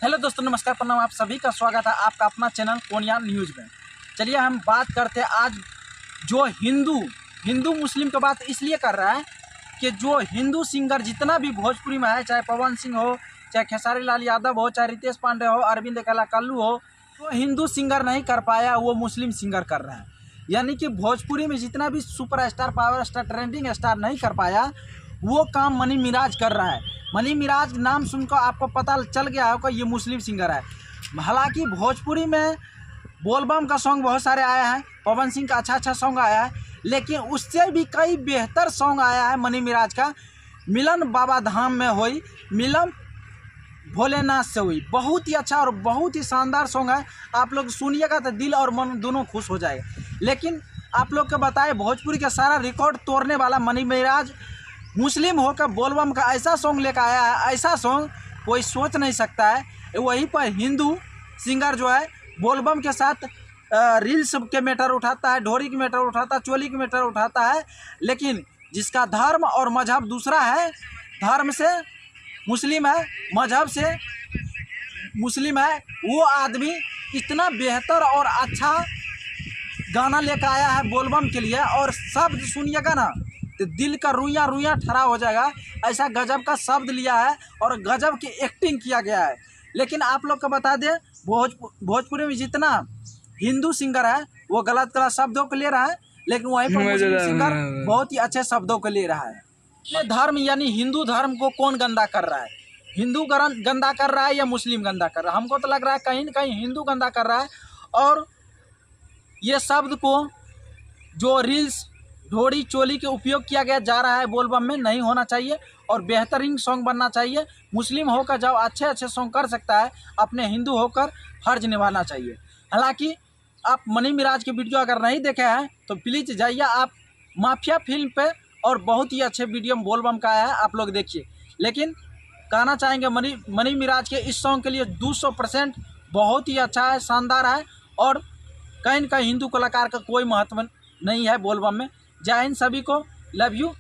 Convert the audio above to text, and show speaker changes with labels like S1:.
S1: Hello दोस्तों, नमस्कार, प्रणाम। आप सभी का स्वागत है आपका अपना चैनल कोनिया न्यूज़ में। चलिए हम बात करते हैं आज जो हिंदू मुस्लिम की बात इसलिए कर रहा है कि जो हिंदू सिंगर जितना भी भोजपुरी में है, चाहे पवन सिंह हो, चाहे खेसारी लाल यादव हो, चाहे रितेश पांडे हो, अरविंद कल्लू हो, तो हिंदू सिंगर नहीं कर पाया वो मुस्लिम सिंगर कर रहा है। यानी कि भोजपुरी में जितना भी super star, power star, trending star नहीं कर पाया वो काम मनी मिराज कर रहा है। मनी मिराज नाम सुनकर आपको पता चल गया होगा ये मुस्लिम सिंगर है। हालांकि भोजपुरी में बोलबम का सॉन्ग बहुत सारे आया है, पवन सिंह का अच्छा सॉन्ग आया है, लेकिन उससे भी कई बेहतर सॉन्ग आया है मनी मिराज का। मिलन बाबा धाम में हुई, मिलन भोलेनाथ से हुई। बहुत ही अच्छा और बहुत ही शानदार सॉन्ग है। आप लोग सुनिएगा तो दिल और मन दोनों खुश हो जाएगा। लेकिन आप लोग को बताए, भोजपुरी का सारा रिकॉर्ड तोड़ने वाला मनी मिराज मुस्लिम होकर बोलबम का ऐसा सॉन्ग लेकर आया है, ऐसा सॉन्ग कोई सोच नहीं सकता है। वहीं पर हिंदू सिंगर जो है बोलबम के साथ रील्स के मैटर उठाता है, ढोरी के मैटर उठाता है, चोली के मैटर उठाता है, लेकिन जिसका धर्म और मजहब दूसरा है, धर्म से मुस्लिम है, मजहब से मुस्लिम है, वो आदमी इतना बेहतर और अच्छा गाना लेकर आया है बोलबम के लिए। और शब्द सुनिएगा ना तो दिल का रुइयाँ रुइयाँ ठरा हो जाएगा। ऐसा गजब का शब्द लिया है और गजब की एक्टिंग किया गया है। लेकिन आप लोग को बता दें, भोजपुरी में जितना हिंदू सिंगर है वो गलत शब्दों को ले रहा है, लेकिन वहीं पर मुस्लिम सिंगर बहुत ही अच्छे शब्दों को ले रहा है। ये धर्म यानी हिंदू धर्म को कौन गंदा कर रहा है? हिंदू गंदा कर रहा है या मुस्लिम गंदा कर रहा है? हमको तो लग रहा है कहीं न कहीं हिंदू गंदा कर रहा है। और ये शब्द को जो रील्स, ढोरी, चोली के उपयोग किया गया जा रहा है बोलबम में, नहीं होना चाहिए और बेहतरीन सॉन्ग बनना चाहिए। मुस्लिम होकर जब अच्छे सॉन्ग कर सकता है, अपने हिंदू होकर फर्ज निभाना चाहिए। हालांकि आप मनी मिराज की वीडियो अगर नहीं देखे हैं तो प्लीज़ जाइए आप माफिया फिल्म पे, और बहुत ही अच्छे वीडियो बोलबम का आया है, आप लोग देखिए। लेकिन कहना चाहेंगे मनी मिराज के इस सॉन्ग के लिए 200% बहुत ही अच्छा है, शानदार है। और कहीं न कहीं हिंदू कलाकार का कोई महत्व नहीं है बोलबम में। जय हिंद सभी को, लव यू।